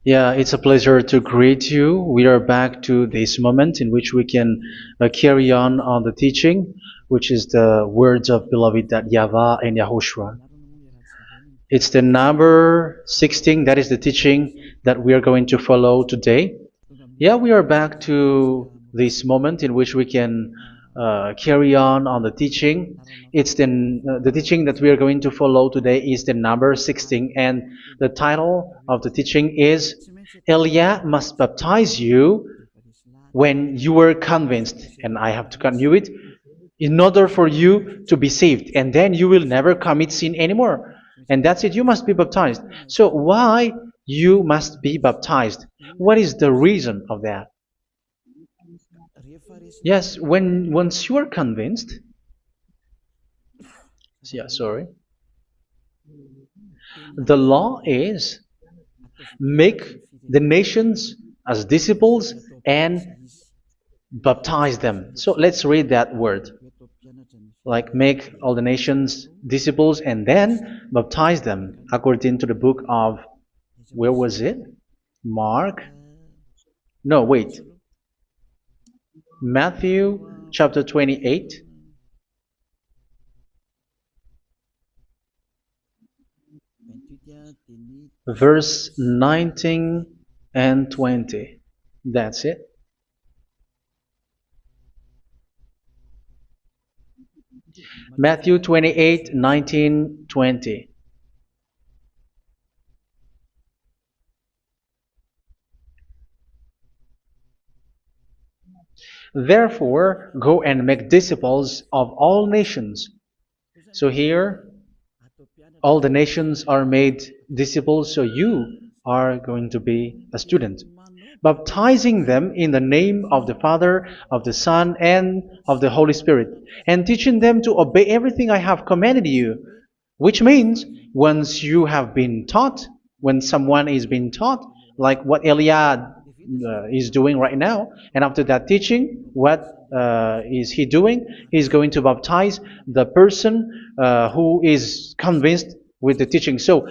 Yeah, it's a pleasure to greet you. We are back to this moment in which we can carry on the teaching, which is the words of beloved that YAHVAH and YAHOSHUA. It's the number 16, that is the teaching that we are going to follow today. Yeah, we are back to this moment in which we can carry on the teaching. It's the teaching that we are going to follow today is the number 16, and the title of the teaching is Elia must baptize you when you were convinced, and I have to continue it, in order for you to be saved, and then you will never commit sin anymore. And that's it, you must be baptized. So why you must be baptized? What is the reason of that? Yes, once you are convinced, yeah, sorry, the law is make the nations as disciples and baptize them. So let's read that word. Like make all the nations disciples and then baptize them according to the book of, where was it? Mark? No, wait. Matthew chapter 28. Verse 19 and 20. That's it. Matthew 28, 19, 20. Therefore, go and make disciples of all nations. So here, all the nations are made disciples, so you are going to be a student. Baptizing them in the name of the Father, of the Son, and of the Holy Spirit, and teaching them to obey everything I have commanded you. Which means, once you have been taught, when someone is being taught, like what Elia is doing right now, and after that teaching, what is he doing? He's going to baptize the person who is convinced with the teaching. So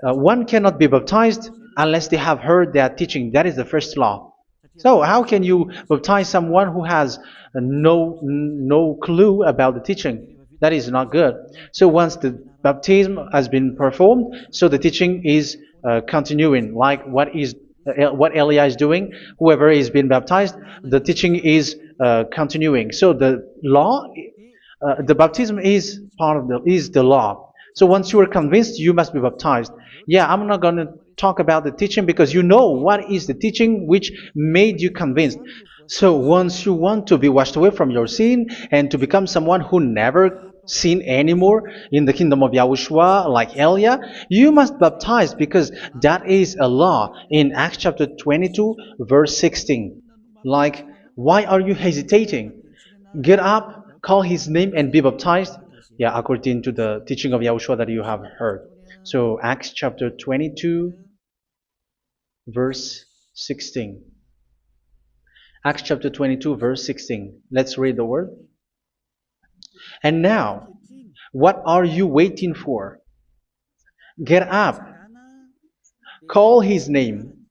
one cannot be baptized unless they have heard that teaching. That is the first law. So how can you baptize someone who has no clue about the teaching? That is not good. So once the baptism has been performed, so the teaching is continuing, like what Elia is doing. Whoever is being baptized, the teaching is continuing. So the law, the baptism is part of the law. So once you are convinced, you must be baptized. Yeah, I'm not going to talk about the teaching because you know what is the teaching which made you convinced. So once you want to be washed away from your sin and to become someone who never sin anymore in the kingdom of YAHOSHUA, like Elia, you must baptize because that is a law in Acts chapter 22, verse 16. Like, why are you hesitating? Get up, call his name, and be baptized. Yeah, according to the teaching of YAHOSHUA that you have heard. So Acts chapter 22, verse 16. Acts chapter 22, verse 16. Let's read the word. And now, what are you waiting for? Get up, call his name,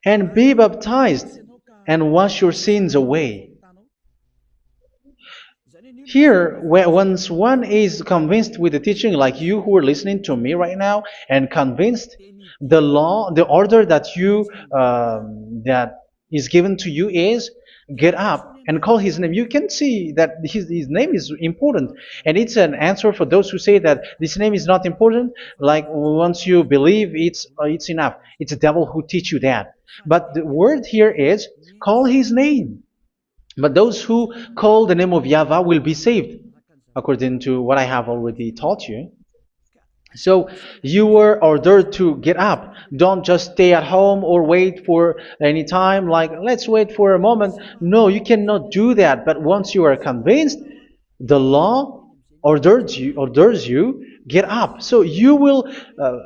and be baptized, and wash your sins away. Here, once one is convinced with the teaching, like you who are listening to me right now, and convinced, the law, the order that that is given to you is get up and call his name. You can see that his name is important, and it's an answer for those who say that this name is not important. Like once you believe, it's enough. It's the devil who teach you that. But the word here is call his name. But those who call the name of YAHVAH will be saved, according to what I have already taught you. So you were ordered to get up. Don't just stay at home or wait for any time, like let's wait for a moment. No, you cannot do that. But once you are convinced, the law orders you get up. So you will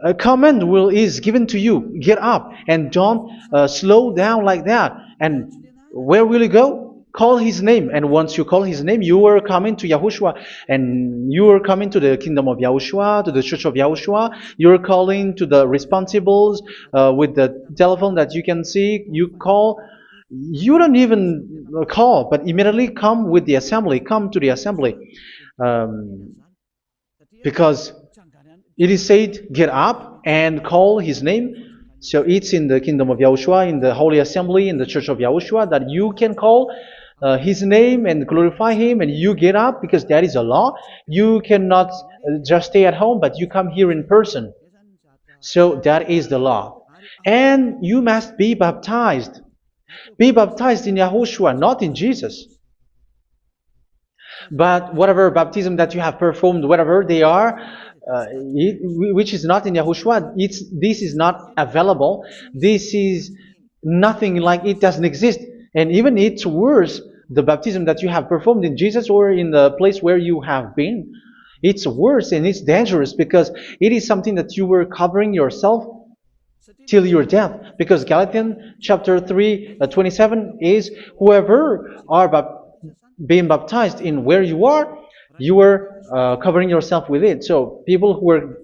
a command is given to you, get up, and don't slow down like that. And where will you go? call his name. And once you call his name, you are coming to Yahushua. And you are coming to the kingdom of Yahushua, to the church of Yahushua. You're calling to the responsibles with the telephone that you can see. You call. You don't even call, but immediately come with the assembly. Come to the assembly. Um, because it is said, get up and call his name. So it's in the kingdom of Yahushua, in the holy assembly, in the church of Yahushua, that you can call his name and glorify him, and you get up, because that is a law. You cannot just stay at home, but you come here in person. So that is the law. And you must be baptized. Be baptized in Yahushua, not in Jesus. But whatever baptism that you have performed, whatever they are, which is not in Yahushua, this is not available. This is nothing, like it doesn't exist. And even it's worse, the baptism that you have performed in Jesus or in the place where you have been. It's worse and it's dangerous, because it is something that you were covering yourself till your death. Because Galatians chapter 3, 27 is, whoever are being baptized in where you are covering yourself with it. So people who were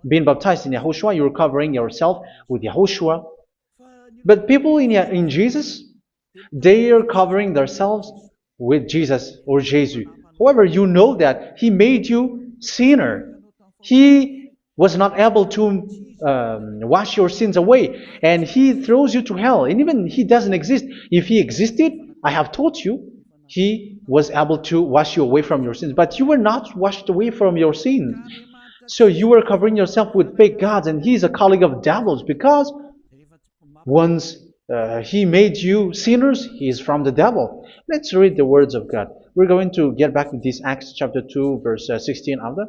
being baptized in Yahushua, you're covering yourself with Yahushua. But people in Jesus, they are covering themselves with Jesus or Jesus. However, you know that He made you sinner. He was not able to wash your sins away, and He throws you to hell. And even He doesn't exist. If He existed, I have taught you, He was able to wash you away from your sins. But you were not washed away from your sins. So you were covering yourself with fake gods, and He is a colleague of devils, because once He made you sinners, He is from the devil. Let's read the words of God. We're going to get back to this Acts chapter 2, verse 16 after.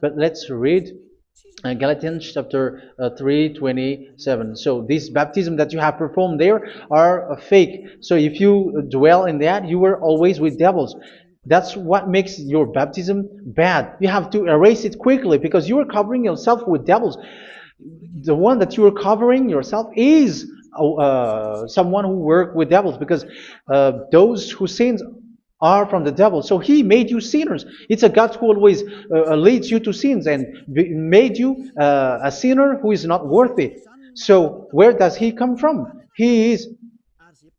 But let's read Galatians chapter 3, 27. So this baptism that you have performed there are fake. So if you dwell in that, you were always with devils. That's what makes your baptism bad. You have to erase it quickly, because you are covering yourself with devils. The one that you are covering yourself is someone who works with devils, because those who sin are from the devil. So He made you sinners. It's a God who always leads you to sins, and made you a sinner who is not worthy. So where does He come from? He is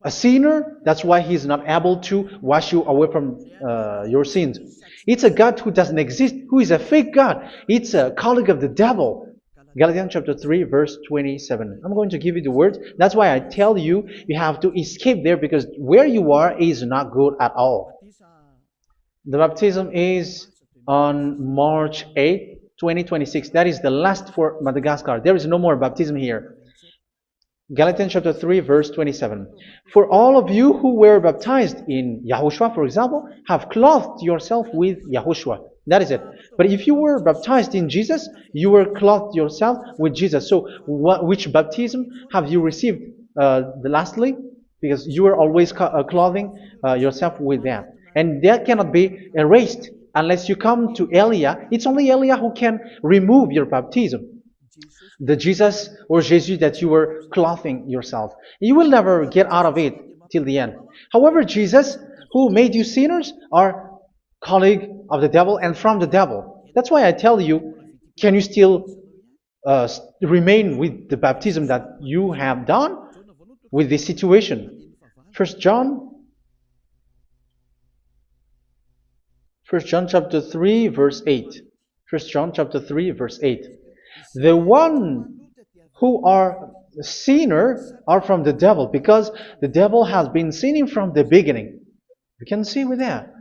a sinner. That's why He is not able to wash you away from your sins. It's a God who doesn't exist, who is a fake God. It's a colleague of the devil. Galatians chapter 3, verse 27. I'm going to give you the words. That's why I tell you, you have to escape there, because where you are is not good at all. The baptism is on March 8, 2026. That is the last for Madagascar. There is no more baptism here. Galatians chapter 3, verse 27. For all of you who were baptized in Yahushua, for example, have clothed yourself with Yahushua. That is it. But if you were baptized in Jesus, you were clothed yourself with Jesus. So which baptism have you received lastly? Because you were always clothing yourself with that. And that cannot be erased unless you come to Eliah. It's only Eliah who can remove your baptism. The Jesus or Jesus that you were clothing yourself. You will never get out of it till the end. However, Jesus, who made you sinners, are colleague of the devil and from the devil. That's why I tell you, can you still remain with the baptism that you have done with this situation? First John chapter 3, verse 8. First John chapter 3, verse 8. The one who are sinner are from the devil, because the devil has been sinning from the beginning. You can see with that.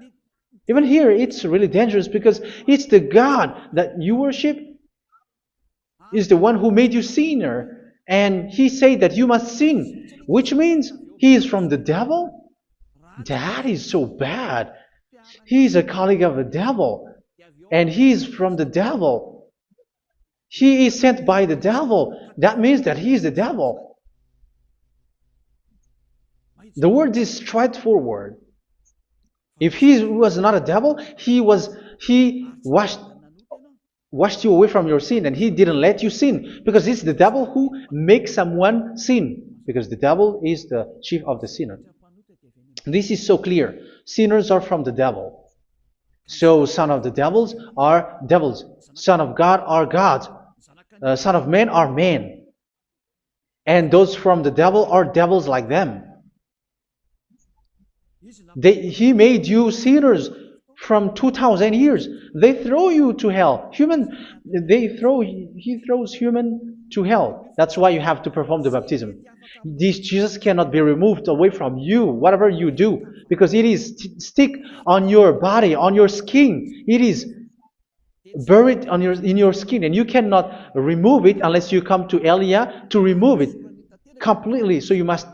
Even here, it's really dangerous, because it's the God that you worship is the one who made you sinner. And He said that you must sin, which means He is from the devil. That is so bad. He is a colleague of the devil. And He is from the devil. He is sent by the devil. That means that He is the devil. The word is straightforward. If He was not a devil, He washed you away from your sin, and He didn't let you sin, because it's the devil who makes someone sin, because the devil is the chief of the sinner. This is so clear. Sinners are from the devil. So son of the devils are devils. Son of God are gods. Son of men are men. And those from the devil are devils like them. He made you sinners from 2,000 years. They throw you to hell. He throws human to hell. That's why you have to perform the baptism. This Jesus cannot be removed away from you, whatever you do, because it is stick on your body, on your skin. It is buried in your skin, and you cannot remove it unless you come to Elia to remove it completely. So you must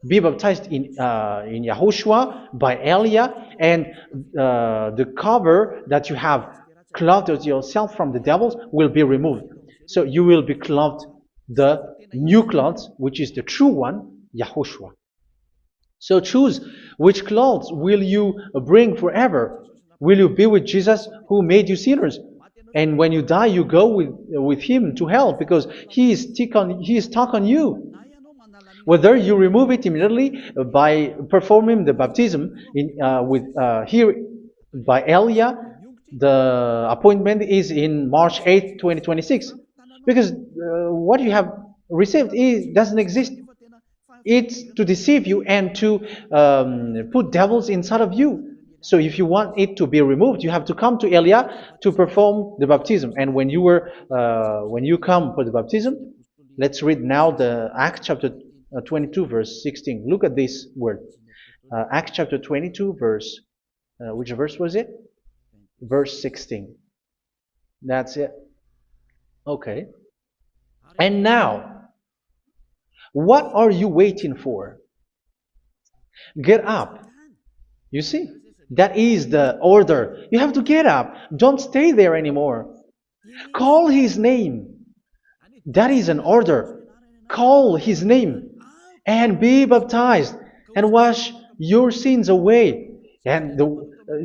be baptized in YAHOSHUA by Elia, and the cover that you have clothed yourself from the devils will be removed. So you will be clothed the new clothes, which is the true one, YAHOSHUA. So choose which clothes will you bring forever. Will you be with Jesus who made you sinners? And when you die, you go with him to hell because he is stuck on you. Whether you remove it immediately by performing the baptism here by Elia, the appointment is in March 8, 2026. Because what you have received doesn't exist. It's to deceive you and to put devils inside of you. So if you want it to be removed, you have to come to Elia to perform the baptism. And when you come for the baptism, let's read now the Acts chapter 22 verse 16. Look at this word. Acts chapter 22 verse, which verse was it? Verse 16. That's it. Okay. And now, what are you waiting for? Get up. You see? That is the order. You have to get up. Don't stay there anymore. Call his name. That is an order. Call his name and be baptized and wash your sins away. And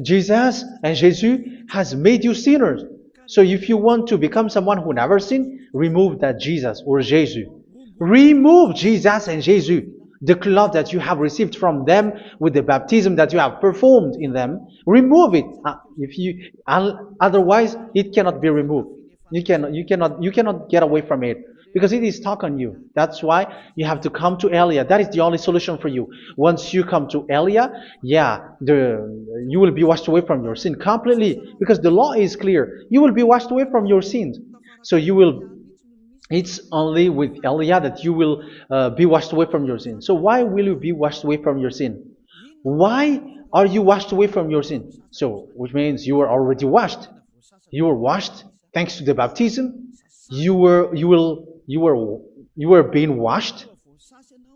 Jesus has made you sinners. So if you want to become someone who never sinned, remove that Jesus or Jesus. Remove Jesus and Jesus, the cloth that you have received from them with the baptism that you have performed in them. Remove it. Otherwise, it cannot be removed. You cannot get away from it because it is stuck on you. That's why you have to come to Elia. That is the only solution for you. Once you come to Elia, you will be washed away from your sin completely because the law is clear. You will be washed away from your sins. So it's only with Elia that you will be washed away from your sin. So why will you be washed away from your sin? Why are you washed away from your sin? So, which means you are already washed. You were washed thanks to the baptism. You were being washed,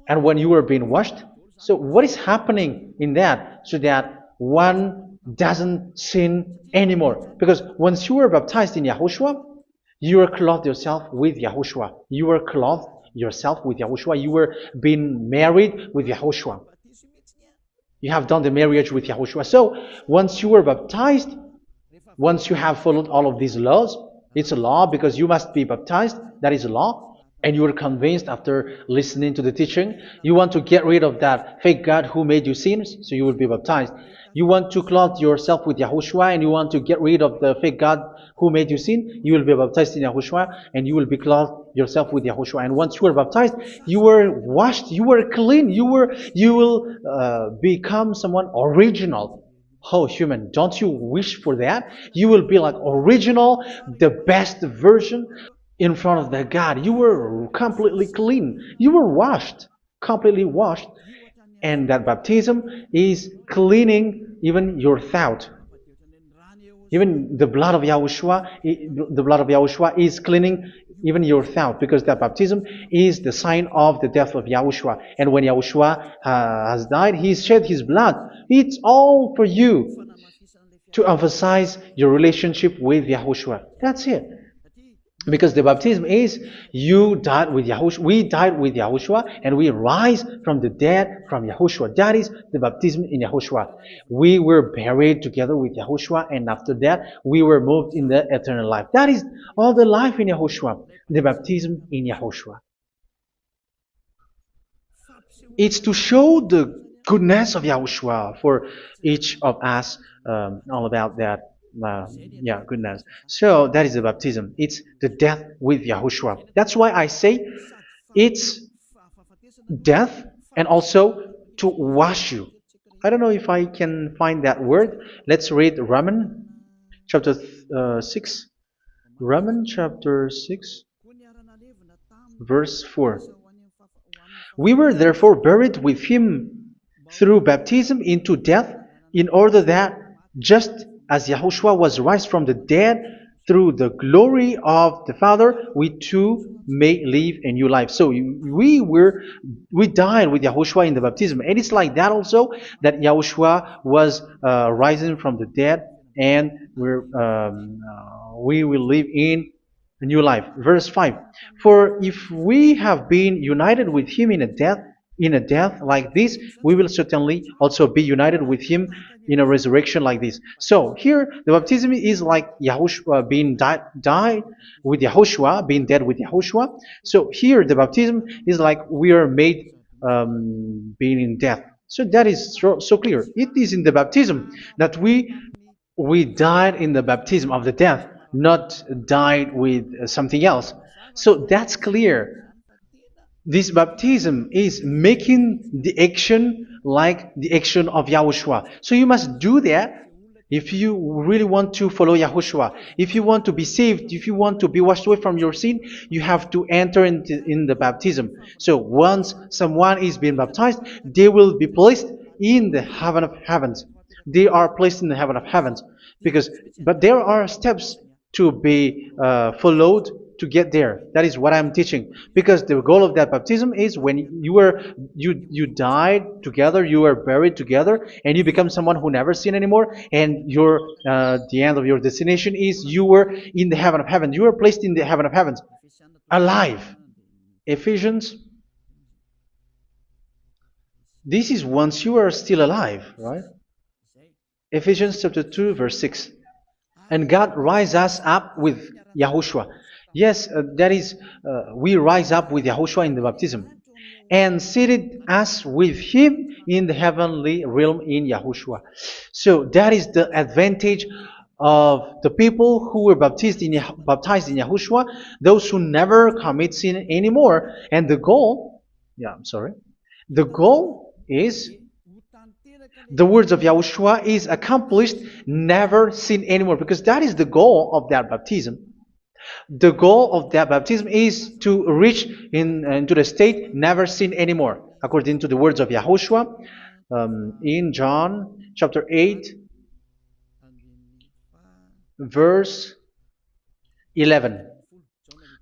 and when you were being washed, so what is happening in that? So that one doesn't sin anymore. Because once you were baptized in YAHOSHUA, you were clothed yourself with YAHOSHUA. You were clothed yourself with YAHOSHUA. You were being married with YAHOSHUA. You have done the marriage with YAHOSHUA. So once you were baptized, once you have followed all of these laws, it's a law because you must be baptized. That is a law. And you are convinced after listening to the teaching, you want to get rid of that fake God who made you sinners, so you will be baptized. You want to clothe yourself with YAHOSHUA and you want to get rid of the fake God who made you sin, you will be baptized in YAHOSHUA and you will be clothed yourself with YAHOSHUA. And once you are baptized, you were washed, you were clean, you will become someone original. Oh, human, don't you wish for that? You will be like original, the best version in front of the God. You were completely clean. You were washed, completely washed. And that baptism is cleaning even your thought. Even the blood of YAHOSHUA is cleaning even your thought, because that baptism is the sign of the death of YAHOSHUA. And when YAHOSHUA has died, he shed his blood. It's all for you to emphasize your relationship with YAHOSHUA. That's it. Because the baptism is you died with YAHOSHUA, we died with YAHOSHUA, and we rise from the dead from YAHOSHUA. That is the baptism in YAHOSHUA. We were buried together with YAHOSHUA, and after that we were moved in the eternal life. That is all the life in YAHOSHUA, the baptism in YAHOSHUA. It's to show the goodness of Yahushua for each of us, all about that. Yeah, goodness. So that is the baptism. It's the death with Yahushua. That's why I say it's death and also to wash you. I don't know if I can find that word. Let's read Romans chapter 6. Romans chapter 6, verse 4. We were therefore buried with him through baptism into death, in order that, just as Yahushua was raised from the dead through the glory of the Father, we too may live a new life. So we died with Yahushua in the baptism, and it's like that also that Yahushua was rising from the dead, and we will live in a new life. Verse 5. For if we have been united with him in a death like this, we will certainly also be united with him in a resurrection like this. So here the baptism is like Yahushua being died with Yahushua, being dead with Yahushua. So here the baptism is like we are made being in death. So that is so clear. It is in the baptism that we died in the baptism of the death, not died with something else. So that's clear. This baptism is making the action like the action of Yahushua. So you must do that if you really want to follow Yahushua. If you want to be saved, if you want to be washed away from your sin, you have to enter in the baptism. So once someone is being baptized, they will be placed in the heaven of heavens. They are placed in the heaven of heavens, but there are steps to be followed to get there. That is what I'm teaching, because the goal of that baptism is when you died together, you were buried together, and you become someone who never sin anymore, and your the end of your destination is you were in the heaven of heaven. You were placed in the heaven of heavens, alive. Ephesians. This is once you are still alive, right? Ephesians chapter 2, verse 6. And God rise us up with Yahushua. Yes, that is, we rise up with Yahushua in the baptism. And seated us with him in the heavenly realm in Yahushua. So that is the advantage of the people who were baptized in Yahushua, those who never commit sin anymore. And the goal, the goal is the words of Yahushua is accomplished, never sin anymore, because that is the goal of that baptism. The goal of that baptism is to reach into the state never sin anymore, according to the words of Yahushua in John chapter 8, verse 11.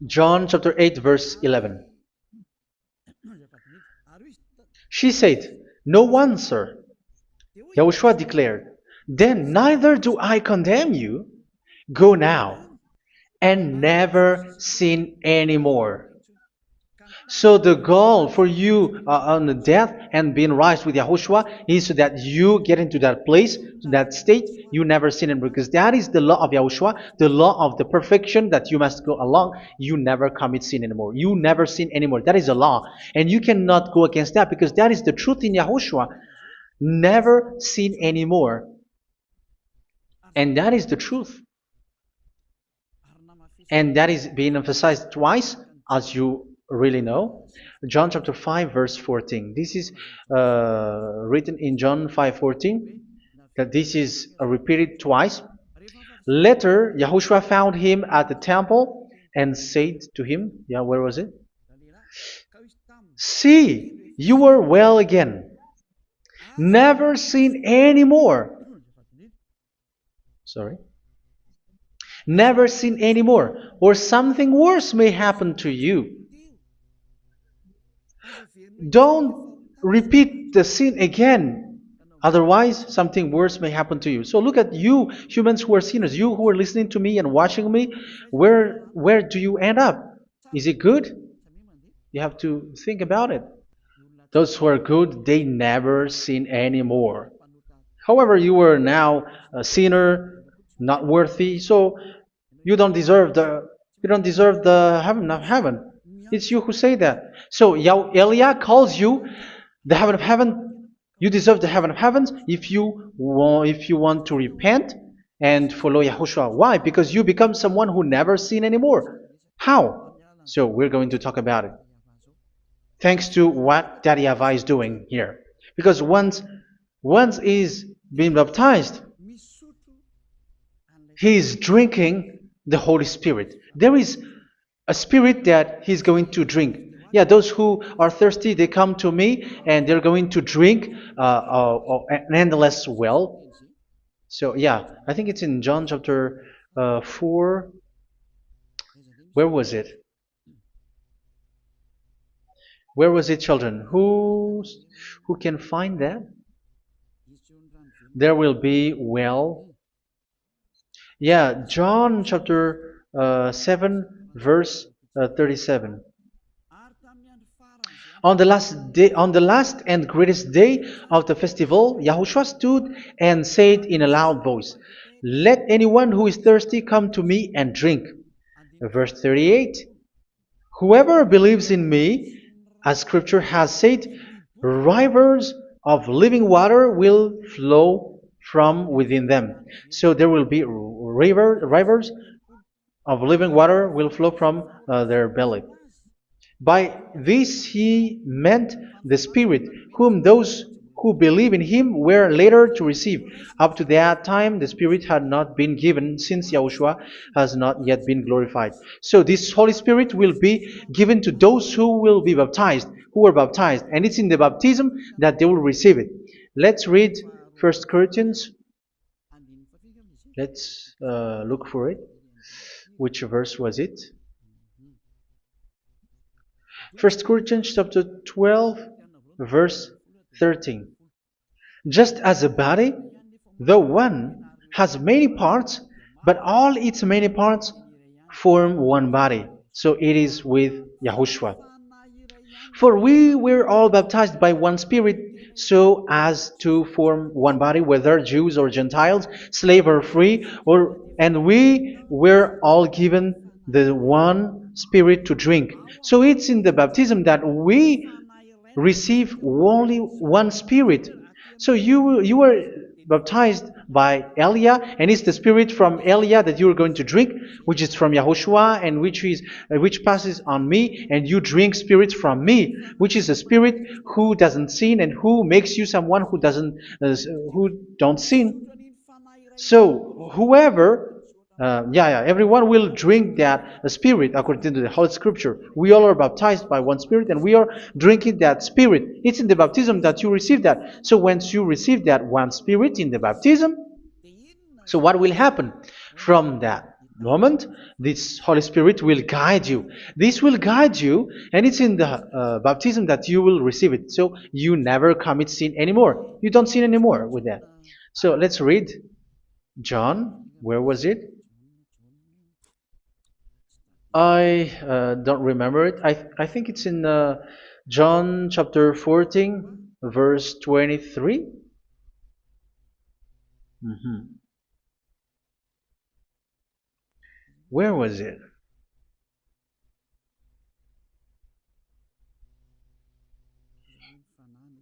John chapter 8, verse 11. She said, "No one, sir." Yahushua declared, "Then neither do I condemn you. Go now and never sin anymore." So the goal for you on the death and being raised with Yahushua is so that you get into that place, to that state, you never sin anymore. Because that is the law of Yahushua, the law of the perfection that you must go along. You never commit sin anymore. You never sin anymore. That is a law. And you cannot go against that, because that is the truth in Yahushua. Never sin anymore. And that is the truth. And that is being emphasized twice, as you really know. John chapter 5, verse 14. This is written in John 5:14, that this is repeated twice. Later, Yahushua found him at the temple and said to him, where was it? "See, you are well again. Never sin anymore." Never sin anymore, or something worse may happen to you. Don't repeat the sin again. Otherwise, something worse may happen to you. So look at you, humans who are sinners, you who are listening to me and watching me. Where do you end up? Is it good? You have to think about it. Those who are good, they never sin anymore. However, you are now a sinner, not worthy, so you don't deserve the heaven of heaven. It's you who say that. So Eliah calls you the heaven of heaven You deserve the heaven of heavens if you want to repent and follow Yahushua. Why? Because you become someone who never sin anymore. How? So we're going to talk about it. Thanks to what Daddy YAHVAH is doing here. Because once is being baptized, he is drinking the Holy Spirit. There is a spirit that he's going to drink. Yeah, those who are thirsty, they come to me and they're going to drink an endless well. So yeah, I think it's in John chapter 4. Where was it? Where was it, children? Who can find that? There will be well. Yeah, John chapter 7, verse 37. On the last and greatest day of the festival, Yahushua stood and said in a loud voice, "Let anyone who is thirsty come to me and drink." Verse 38. Whoever believes in me, as Scripture has said, rivers of living water will flow from within them. So there will be rivers of living water will flow from their belly. By this he meant the Spirit, whom those who believe in him were later to receive. Up to that time, the Spirit had not been given, since Yahushua has not yet been glorified. So this Holy Spirit will be given to those who will be baptized, who were baptized. And it's in the baptism that they will receive it. Let's read 1 Corinthians. Let's look for it. Which verse was it? 1 Corinthians chapter 12, verse 13. Just as a body, though one, has many parts, but all its many parts form one body. So it is with Yahushua. For we were all baptized by one Spirit, so as to form one body, whether Jews or Gentiles, slave or free, and we were all given the one Spirit to drink. So it's in the baptism that we receive only one Spirit. So you were baptized by Elia, and it's the Spirit from Elia that you are going to drink, which is from Yahushua, and which passes on me, and you drink Spirit from me, which is a Spirit who doesn't sin and who makes you someone who don't sin. So everyone will drink that Spirit according to the Holy Scripture. We all are baptized by one Spirit, and we are drinking that Spirit. It's in the baptism that you receive that. So once you receive that one Spirit in the baptism, so what will happen? From that moment, this Holy Spirit will guide you. This will guide you, and it's in the baptism that you will receive it. So you never commit sin anymore. You don't sin anymore with that. So let's read John. Where was it? I don't remember it. I think it's in John chapter 14, verse 23. Where was it?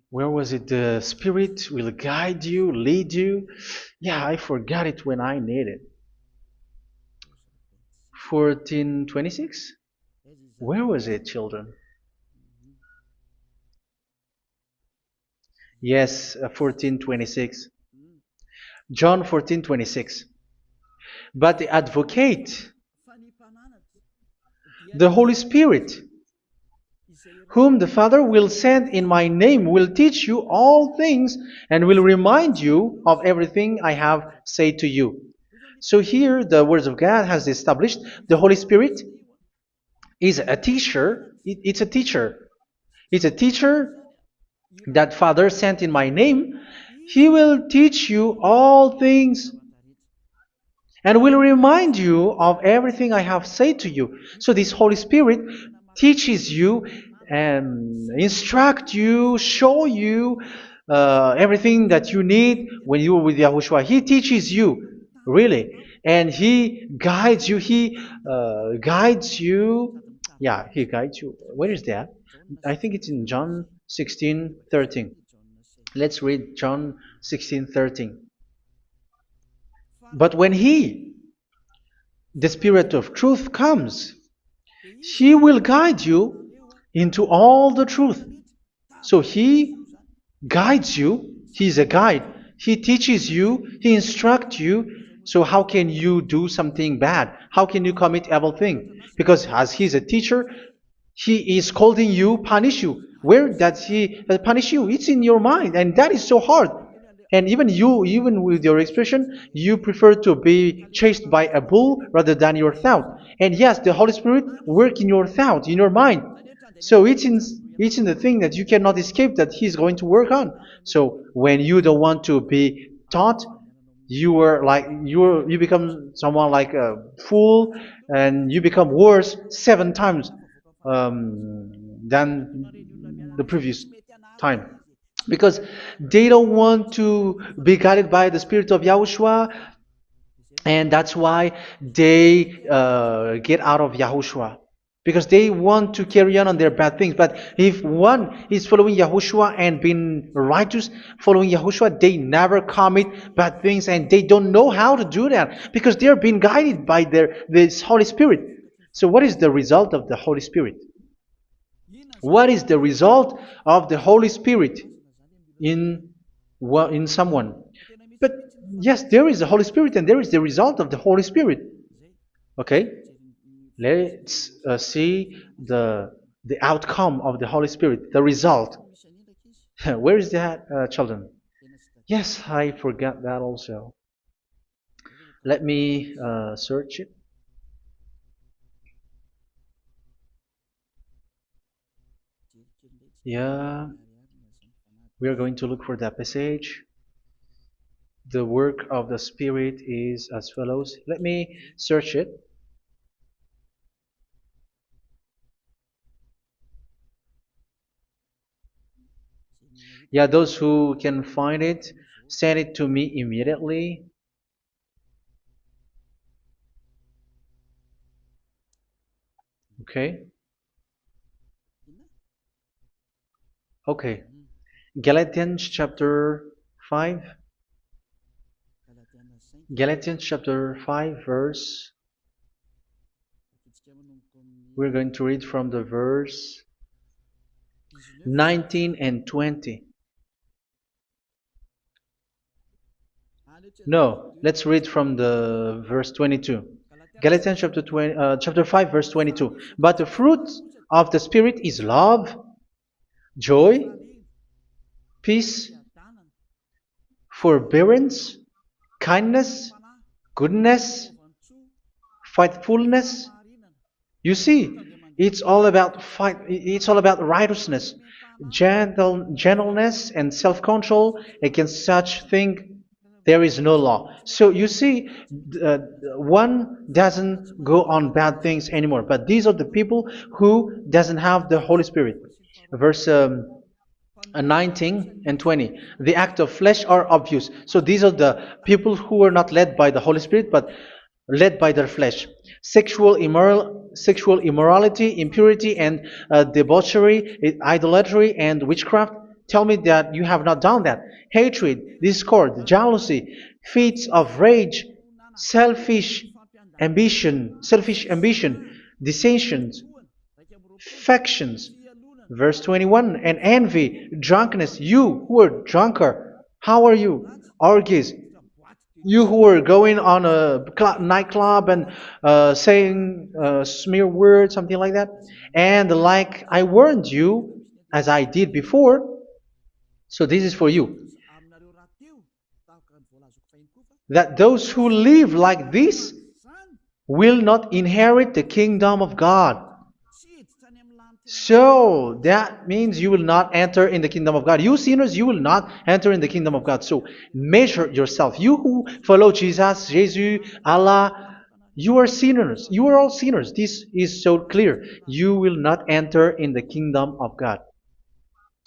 Where was it? The Spirit will guide you, lead you. Yeah, I forgot it when I need it. 14:26? Where was it, children? Yes, 14:26. John 14:26. But the Advocate, the Holy Spirit, whom the Father will send in my name, will teach you all things and will remind you of everything I have said to you. So here the words of God has established the Holy Spirit is a teacher. It's a teacher. It's a teacher that Father sent in my name. He will teach you all things and will remind you of everything I have said to you. So this Holy Spirit teaches you and instruct you, show you everything that you need when you are with Yahushua. He teaches you, really. And He guides you. He guides you. Yeah, He guides you. Where is that? I think it's in John 16:13. Let's read John 16:13. But when He, the Spirit of truth, comes, He will guide you into all the truth. So He guides you. He's a guide. He teaches you. He instructs you. So how can you do something bad? How can you commit evil thing? Because as He's a teacher, He is scolding you, punish you. Where does He punish you? It's in your mind, and that is so hard. And even you, even with your expression, you prefer to be chased by a bull rather than your thought. And yes, the Holy Spirit work in your thought, in your mind. So it's in the thing that you cannot escape that He's going to work on. So when you don't want to be taught, you become someone like a fool, and you become worse 7 times than the previous time, because they don't want to be guided by the Spirit of Yahushua, and that's why they get out of Yahushua, because they want to carry on their bad things. But if one is following Yahushua and being righteous, following Yahushua, they never commit bad things, and they don't know how to do that because they're being guided by this Holy Spirit. So what is the result of the Holy Spirit? What is the result of the Holy Spirit in in someone? But yes, there is the Holy Spirit, and there is the result of the Holy Spirit. Okay, let's see the outcome of the Holy Spirit, the result. Where is that, children? Yes, I forgot that also. Let me search it. Yeah, we are going to look for that passage. The work of the Spirit is as follows. Let me search it. Yeah, those who can find it, send it to me immediately. Okay. Okay. Galatians chapter 5. Galatians chapter 5 verse. We're going to read from the verse 19 and 20. No, let's read from the verse 22. Galatians chapter 5 verse 22. But the fruit of the Spirit is love, joy, peace, forbearance, kindness, goodness, faithfulness. You see, it's all about righteousness, gentleness, and self-control. Against such thing there is no law. So you see, one doesn't go on bad things anymore. But these are the people who doesn't have the Holy Spirit. Verse 19 and 20. The act of flesh are obvious. So these are the people who are not led by the Holy Spirit, but led by their flesh. Sexual immorality, impurity, and debauchery, idolatry, and witchcraft. Tell me that you have not done that. Hatred, discord, jealousy, fits of rage, selfish ambition, dissensions, factions. Verse 21, and envy, drunkenness. You who are drunkard, how are you? Orgies. You who are going on a nightclub and saying smear words, something like that. And like I warned you, as I did before, so this is for you, that those who live like this will not inherit the kingdom of God. So that means you will not enter in the kingdom of God. You sinners, you will not enter in the kingdom of God. So measure yourself. You who follow Jesus, Allah, you are sinners. You are all sinners. This is so clear. You will not enter in the kingdom of God.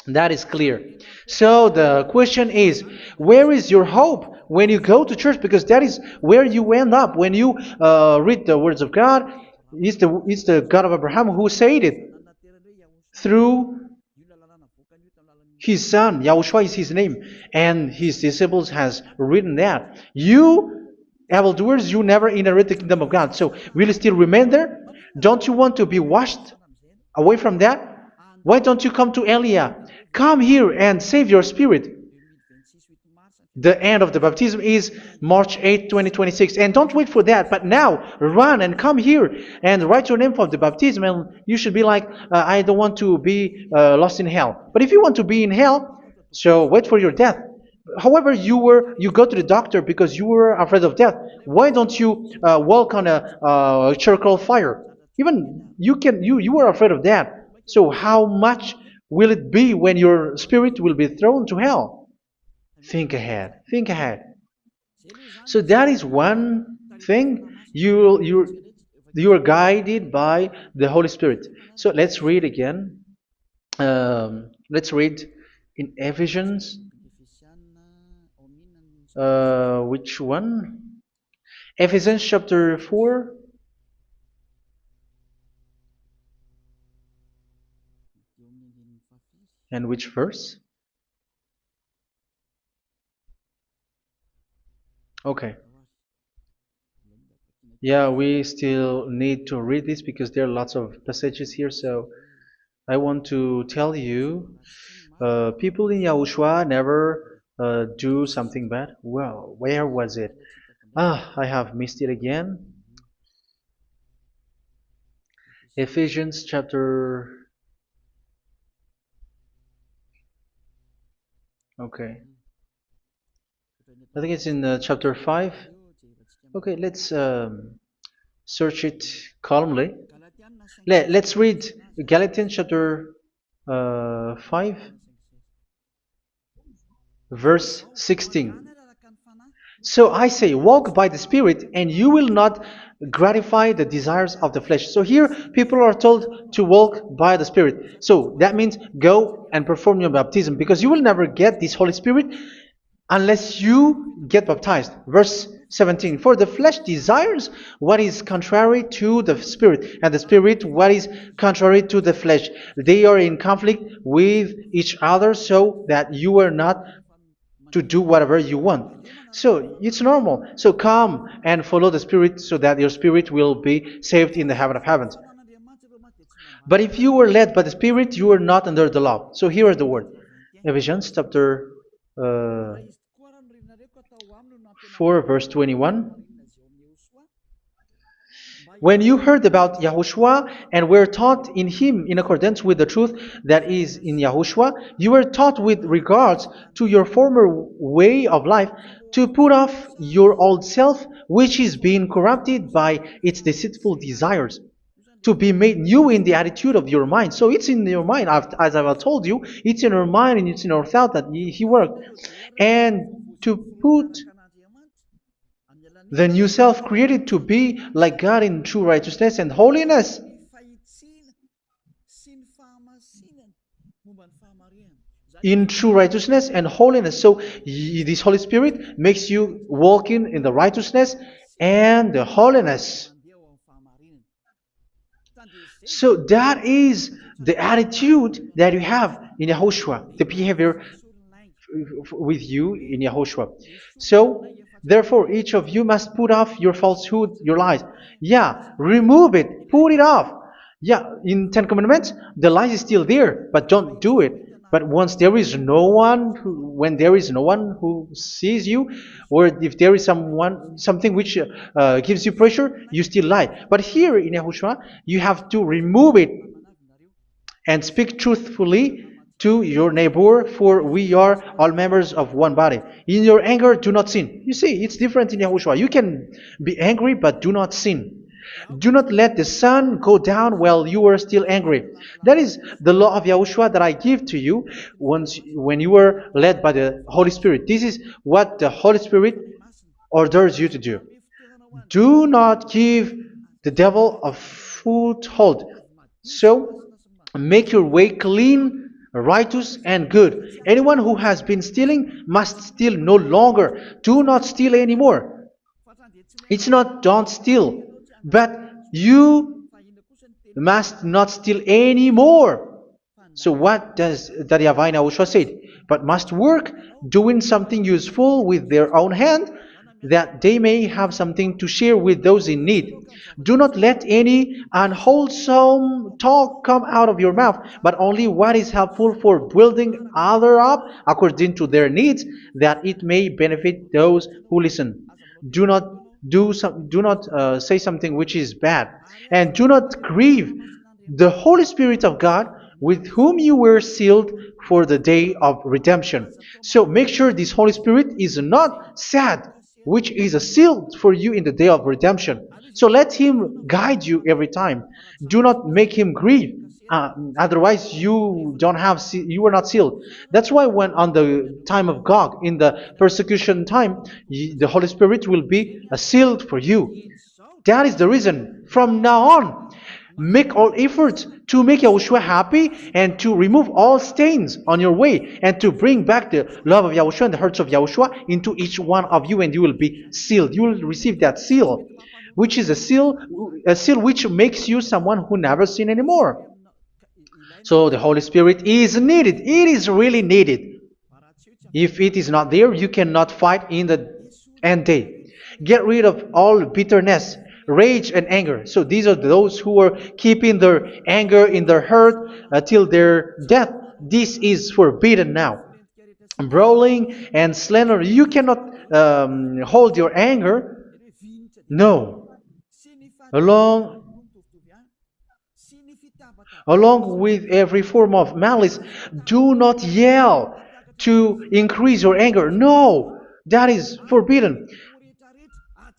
That is clear. So the question is, where is your hope when you go to church? Because that is where you end up. When you read the words of God, it's the God of Abraham who said it. Through His son, Yahushua is his name, and his disciples has written that. You evildoers, you never inherit the kingdom of God. So will you still remain there? Don't you want to be washed away from that? Why don't you come to Elia? Come here and save your spirit. The end of the baptism is March 8th, 2026. And don't wait for that, but now run and come here and write your name for the baptism. And you should be like, I don't want to be lost in hell. But if you want to be in hell, so wait for your death. However, you go to the doctor because you were afraid of death. Why don't you walk on a charcoal fire? Even you were afraid of that. So how much will it be when your spirit will be thrown to hell? Think ahead. Think ahead. So that is one thing. You are guided by the Holy Spirit. So let's read again. Let's read in Ephesians. Which one? Ephesians chapter 4. And which verse? Okay. Yeah, we still need to read this because there are lots of passages here. So I want to tell you, people in Yahushua never do something bad. Well, where was it? I have missed it again. Ephesians chapter. Okay. I think it's in chapter 5. Okay, let's search it calmly. Let's read Galatians chapter 5, verse 16. So I say, walk by the Spirit, and you will not gratify the desires of the flesh. So here, people are told to walk by the Spirit. So that means go and perform your baptism, because you will never get this Holy Spirit unless you get baptized. Verse 17. For the flesh desires what is contrary to the Spirit, and the Spirit what is contrary to the flesh. They are in conflict with each other, so that you are not to do whatever you want. So it's normal. So come and follow the Spirit so that your spirit will be saved in the heaven of heavens. But if you were led by the Spirit, you are not under the law. So here is the word. Ephesians chapter 4 verse 21. When you heard about Yahushua and were taught in him in accordance with the truth that is in Yahushua, you were taught with regards to your former way of life to put off your old self, which is being corrupted by its deceitful desires, to be made new in the attitude of your mind. So it's in your mind, as I've told you, it's in your mind and it's in your thought that he worked. And to put the new self created to be like God in true righteousness and holiness. In true righteousness and holiness. So this Holy Spirit makes you walking in the righteousness and the holiness. So that is the attitude that you have in Yahushua, the behavior with you in Yahushua. So therefore, each of you must put off your falsehood, your lies. Yeah, remove it, put it off. Yeah, in Ten Commandments, the lies is still there, but don't do it. But once there is no one, when there is no one who sees you, or if there is something which gives you pressure, you still lie. But here in Yahushua, you have to remove it and speak truthfully to your neighbor, for we are all members of one body. In your anger, do not sin. You see, it's different in Yahushua. You can be angry, but do not sin. Do not let the sun go down while you are still angry. That is the law of Yahushua that I give to you when you were led by the Holy Spirit. This is what the Holy Spirit orders you to do. Do not give the devil a foothold. So, make your way clean, righteous, and good. Anyone who has been stealing must steal no longer. Do not steal anymore. It's not don't steal, but you must not steal anymore. So what does the Yahweh YAHOSHUA said? But must work doing something useful with their own hand, that they may have something to share with those in need. Do not let any unwholesome talk come out of your mouth, but only what is helpful for building other up according to their needs, that it may benefit those who listen. Do not do not say something which is bad, and do not grieve the Holy Spirit of God, with whom you were sealed for the day of redemption. So make sure this Holy Spirit is not sad, which is a seal for you in the day of redemption. So let him guide you every time. Do not make him grieve. Otherwise, you don't have you are not sealed. That's why when on the time of God, in the persecution time, the Holy Spirit will be a sealed for you. That is the reason. From now on, make all efforts to make Yahushua happy and to remove all stains on your way and to bring back the love of Yahushua and the hearts of Yahushua into each one of you, and you will be sealed. You will receive that seal, which is a seal which makes you someone who never sin anymore. So the Holy Spirit is needed. It is really needed. If it is not there, you cannot fight in the end day. Get rid of all bitterness, rage, and anger. So these are those who are keeping their anger in their heart till their death. This is forbidden now. Brawling and slander. You cannot hold your anger. No. Along Along with every form of malice, do not yell to increase your anger. No, that is forbidden.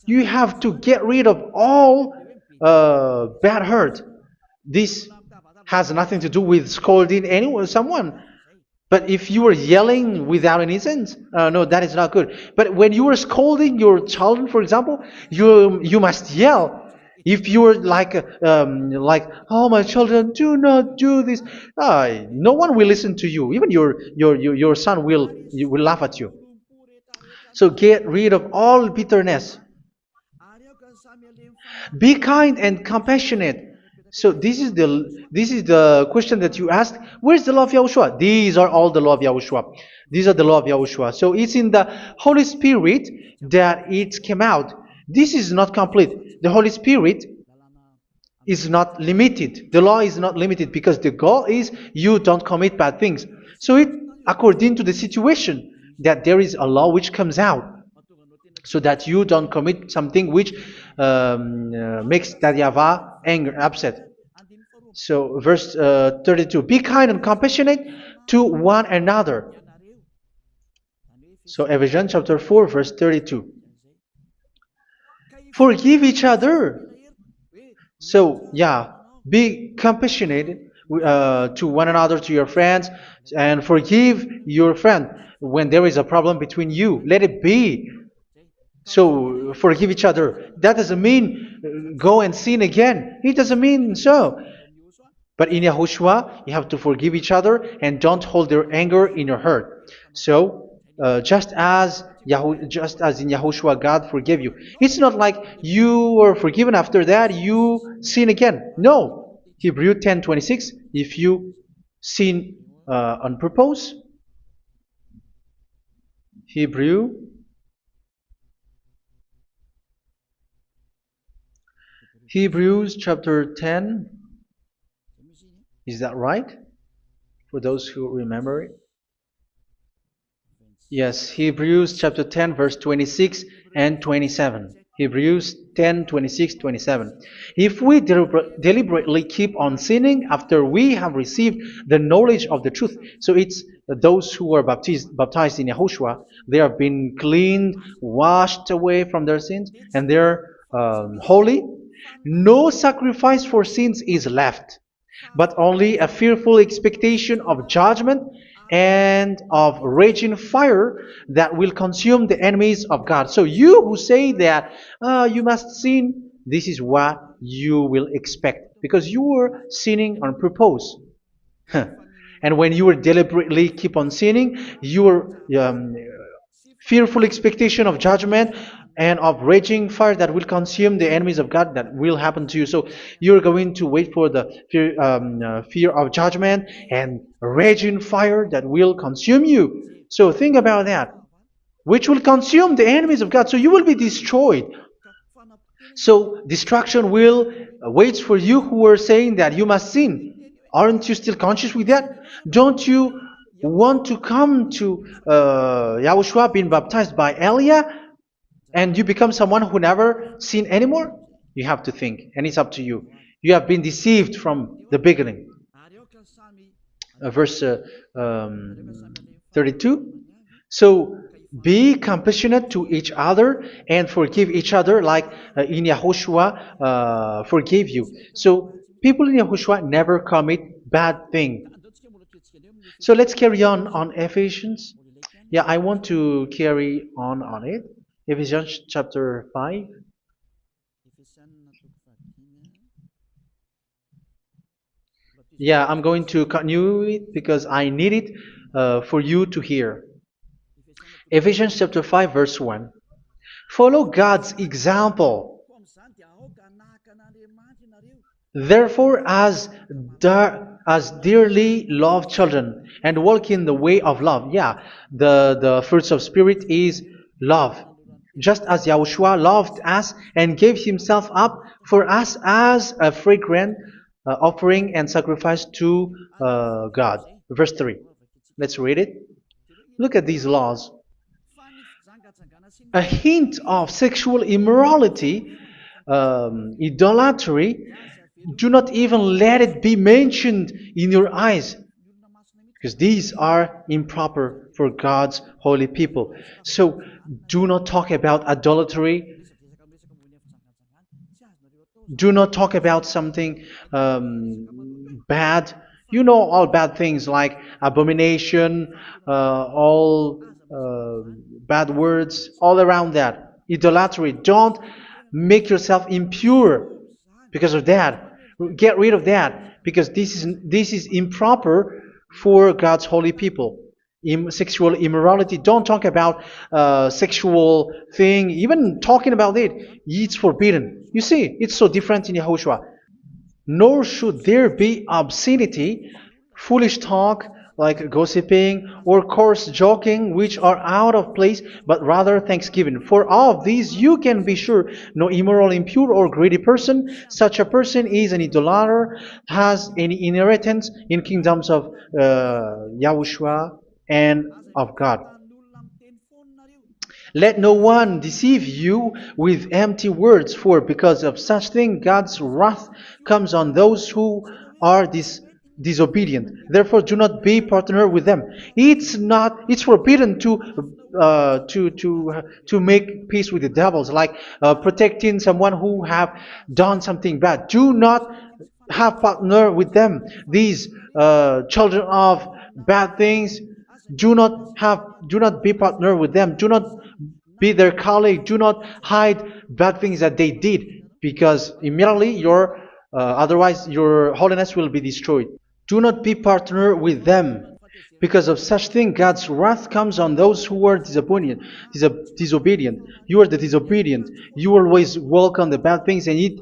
You have to get rid of all bad hurt. This has nothing to do with scolding anyone, someone. But if you are yelling without any sense, no, that is not good. But when you are scolding your children, for example, you must yell. If you are like, oh my children, do not do this, no one will listen to you. Even your son will laugh at you. So get rid of all bitterness. Be kind and compassionate. So this is the question that you asked. Where's the law of Yahushua? These are all the law of Yahushua. These are the law of Yahushua. So it's in the Holy Spirit that it came out. This is not complete. The Holy Spirit is not limited. The law is not limited because the goal is you don't commit bad things. So it according to the situation that there is a law which comes out, so that you don't commit something which makes that YAHVAH anger, upset. So verse 32, be kind and compassionate to one another. So Ephesians chapter 4 verse 32. Forgive each other. So yeah, be compassionate to one another, to your friends, and forgive your friend when there is a problem between you. Let it be. So forgive each other. That doesn't mean go and sin again. It doesn't mean so. But in Yahushua, you have to forgive each other and don't hold their anger in your heart. So just as in Yahushua, God forgave you. It's not like you were forgiven after that you sin again. No. Hebrew 10:26. If you sin on purpose, Hebrews chapter 10. Is that right? For those who remember it? Yes, Hebrews chapter 10 verse 26 and 27. Hebrews 10, 26, 27. If we deliberately keep on sinning after we have received the knowledge of the truth, so it's those who are baptized in Yahushua, they have been cleaned, washed away from their sins, and they're holy. No sacrifice for sins is left, but only a fearful expectation of judgment and of raging fire that will consume the enemies of God. So you who say that you must sin, this is what you will expect, because you were sinning on purpose. And when you will deliberately keep on sinning, your fearful expectation of judgment and of raging fire that will consume the enemies of God that will happen to you. So you're going to wait for the fear of judgment and raging fire that will consume you. So think about that, which will consume the enemies of God. So you will be destroyed. So destruction will wait for you who are saying that you must sin. Aren't you still conscious with that? Don't you want to come to Yahushua being baptized by Elia and you become someone who never sin anymore? You have to think, and it's up to you. You have been deceived from the beginning. Verse 32. So be compassionate to each other and forgive each other like in Yahushua forgave you. So people in Yahushua never commit bad thing. So let's carry on Ephesians. Yeah, I want to carry on it. Ephesians chapter 5. Yeah, I'm going to continue it because I need it for you to hear. Ephesians chapter 5 verse 1. Follow God's example. Therefore, as dearly loved children, and walk in the way of love. Yeah, the fruits of spirit is love. Just as Yahushua loved us and gave himself up for us as a fragrant offering and sacrifice to God. Verse 3. Let's read it. Look at these laws. A hint of sexual immorality, idolatry, do not even let it be mentioned in your eyes, because these are improper for God's holy people. So do not talk about idolatry. Do not talk about something bad. You know all bad things like abomination, all bad words, all around that. Idolatry. Don't make yourself impure because of that. Get rid of that because this is improper for God's holy people. Sexual immorality. Don't talk about sexual thing. Even talking about it's forbidden. You see, it's so different in Yahushua. Nor should there be obscenity, foolish talk like gossiping or coarse joking, which are out of place, but rather thanksgiving. For of these you can be sure: no immoral, impure, or greedy person, such a person is an idolater, has any inheritance in kingdoms of Yahushua and of God. Let no one deceive you with empty words, for because of such thing God's wrath comes on those who are disobedient. Therefore, do not be partner with them. It's forbidden to make peace with the devils, like protecting someone who have done something bad. Do not have partner with them. These children of bad things, do not be partner with them. Do not be their colleague. Do not hide bad things that they did, because immediately otherwise your holiness will be destroyed. Do not be partner with them. Because of such thing, God's wrath comes on those who are disobedient. You are the disobedient. You always walk on the bad things, and it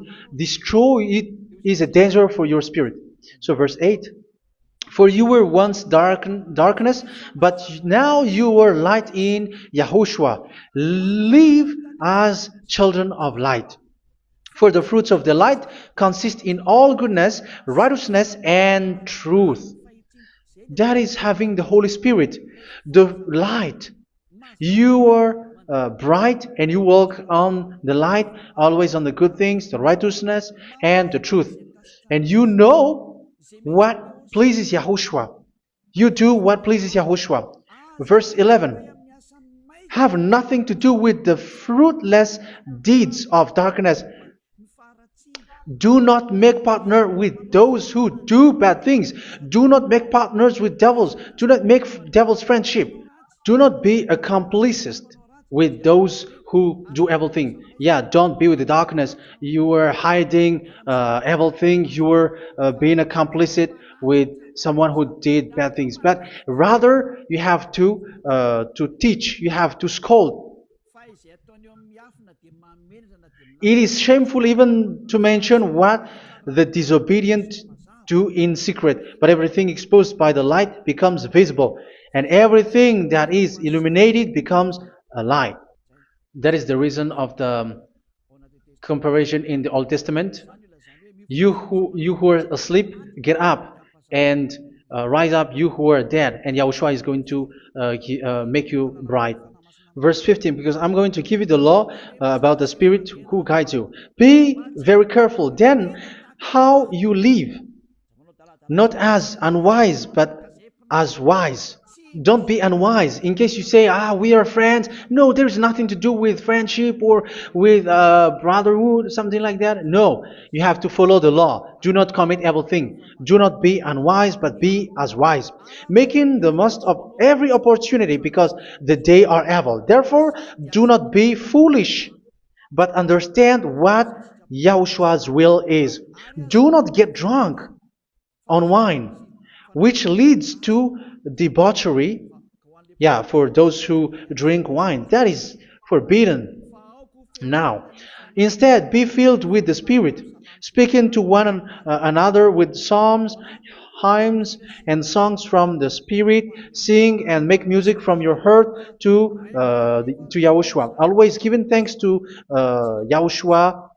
is a danger for your spirit. So verse 8. For you were once darkness, but now you are light in Yahushua. Live as children of light. For the fruits of the light consist in all goodness, righteousness, and truth. That is having the Holy Spirit, the light. You are bright and you walk on the light, always on the good things, the righteousness, and the truth. And you know what pleases Yahushua. You do what pleases Yahushua. Verse 11. Have nothing to do with the fruitless deeds of darkness. Do not make partner with those who do bad things. Do not make partners with devils. Do not make devil's friendship. Do not be accomplices with those who do evil thing. Yeah, don't be with the darkness. You are hiding evil thing. You are being a complicit with someone who did bad things. But rather, you have to teach. You have to scold. It is shameful even to mention what the disobedient do in secret, but everything exposed by the light becomes visible, and everything that is illuminated becomes a light. That is the reason of the comparison in the Old Testament. You who are asleep, get up and rise up, you who are dead, and Yahushua is going to make you bright. Verse 15, because I'm going to give you the law about the Spirit who guides you. Be very careful then how you live, not as unwise, but as wise. Don't be unwise. In case you say, we are friends. No, there's nothing to do with friendship or with brotherhood, something like that. No, you have to follow the law. Do not commit evil thing. Do not be unwise, but be as wise, making the most of every opportunity because the day are evil. Therefore, do not be foolish, but understand what Yahushua's will is. Do not get drunk on wine, which leads to debauchery. Yeah, for those who drink wine, that is forbidden now. Instead, be filled with the Spirit, speaking to one another with psalms, hymns, and songs from the Spirit. Sing and make music from your heart to Yahushua. Always giving thanks to Yahushua,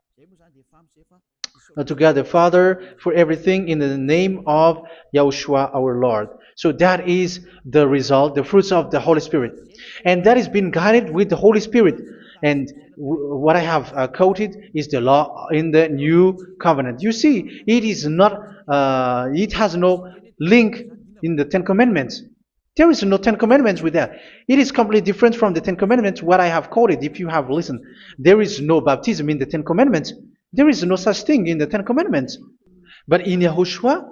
to God the Father for everything in the name of Yahushua our Lord. So that is the result, the fruits of the Holy Spirit. And that is being guided with the Holy Spirit. And what I have quoted is the law in the new covenant. You see, it is not, it has no link in the Ten Commandments. There is no Ten Commandments with that. It is completely different from the Ten Commandments, what I have quoted, if you have listened. There is no baptism in the Ten Commandments. There is no such thing in the Ten Commandments. But in Yahushua,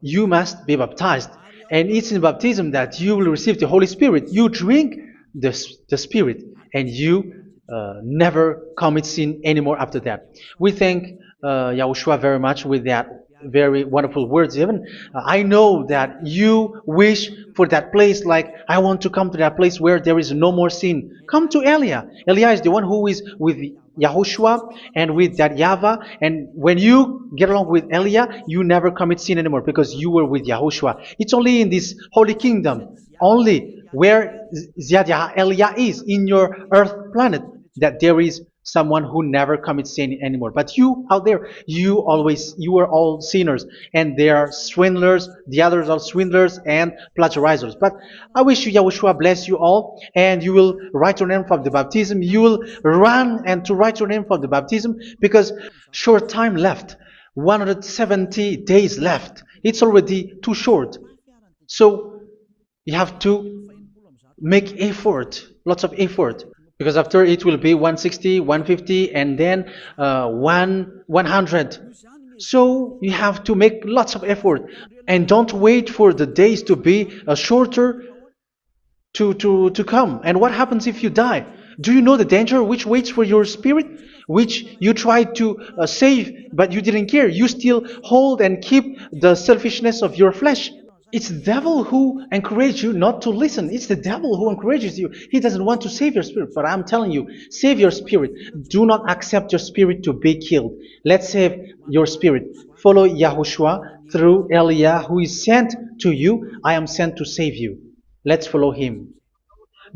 you must be baptized. And it's in baptism that you will receive the Holy Spirit. You drink the Spirit, and you never commit sin anymore after that. We thank Yahushua very much with that very wonderful words. Even I know that you wish for that place, like I want to come to that place where there is no more sin. Come to Elia. Elia is the one who is with Yahushua and with that YAHVAH, and when you get along with Elia, you never commit sin anymore because you were with Yahushua. It's only in this holy kingdom, only where Ziad Elia is in your earth planet, that there is someone who never commits sin anymore. But you out there, you are all sinners, and they are swindlers. The others are swindlers and plagiarizers. But I wish you, Yahushua, bless you all, and you will write your name from the baptism. You will run and to write your name from the baptism, because short time left, 170 days left. It's already too short. So you have to make effort, lots of effort, because after it will be 160, 150, and then 100. So you have to make lots of effort, and don't wait for the days to be shorter to come. And what happens if you die? Do you know the danger which waits for your spirit, which you tried to save, but you didn't care? You still hold and keep the selfishness of your flesh. It's the devil who encourages you not to listen. It's the devil who encourages you. He doesn't want to save your spirit. But I'm telling you, save your spirit. Do not accept your spirit to be killed. Let's save your spirit. Follow Yahushua through Elia, who is sent to you. I am sent to save you. Let's follow him.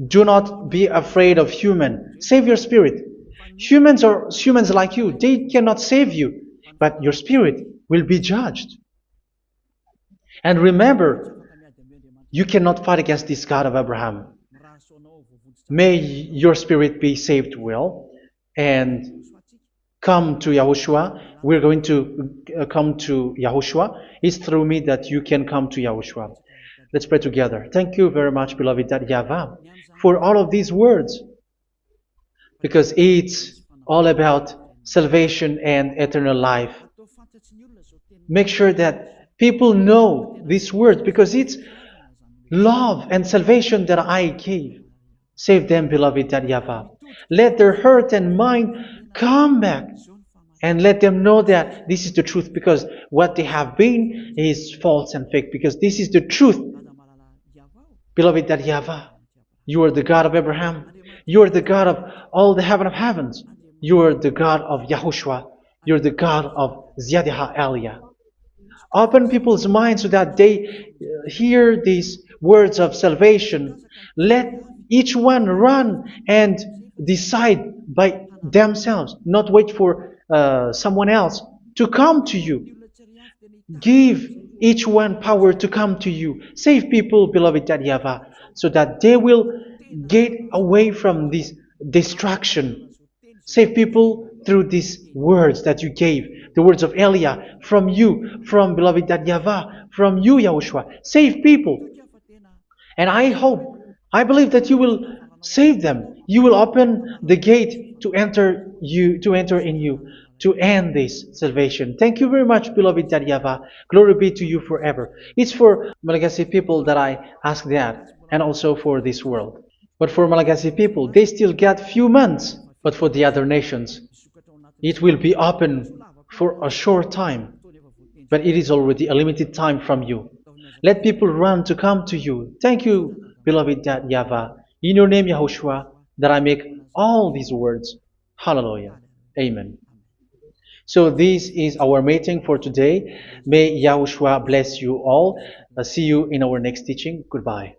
Do not be afraid of human. Save your spirit. Humans are humans like you. They cannot save you. But your spirit will be judged. And remember, you cannot fight against this God of Abraham. May your spirit be saved well and come to Yahushua. We're going to come to Yahushua. It's through me that you can come to Yahushua. Let's pray together. Thank you very much, beloved YAHVAH, for all of these words, because it's all about salvation and eternal life. Make sure that people know these words, because it's love and salvation that I gave. Save them, beloved YAHVAH. Let their heart and mind come back, and let them know that this is the truth, because what they have been is false and fake, because this is the truth. Beloved YAHVAH, you are the God of Abraham. You are the God of all the heaven of heavens. You're the God of Yahushua. You're the God of Ziyadha Aliyah. Open people's minds so that they hear these words of salvation. Let each one run and decide by themselves, not wait for someone else to come to you. Give each one power to come to you. Save people, beloved YAHVAH, so that they will get away from this distraction. Save people through these words that you gave, the words of Elia, from you, from beloved YAHVAH, from you, Yahushua. Save people. And I hope, I believe that you will save them. You will open the gate to enter in you, to end this salvation. Thank you very much, beloved YAHVAH. Glory be to you forever. It's for Malagasy people that I ask that, and also for this world. But for Malagasy people, they still get few months. But for the other nations, it will be open for a short time. But it is already a limited time from you. Let people run to come to you. Thank you, beloved YAHVAH. In your name, Yahushua, that I make all these words. Hallelujah. Amen. So this is our meeting for today. May Yahushua bless you all. See you in our next teaching. Goodbye.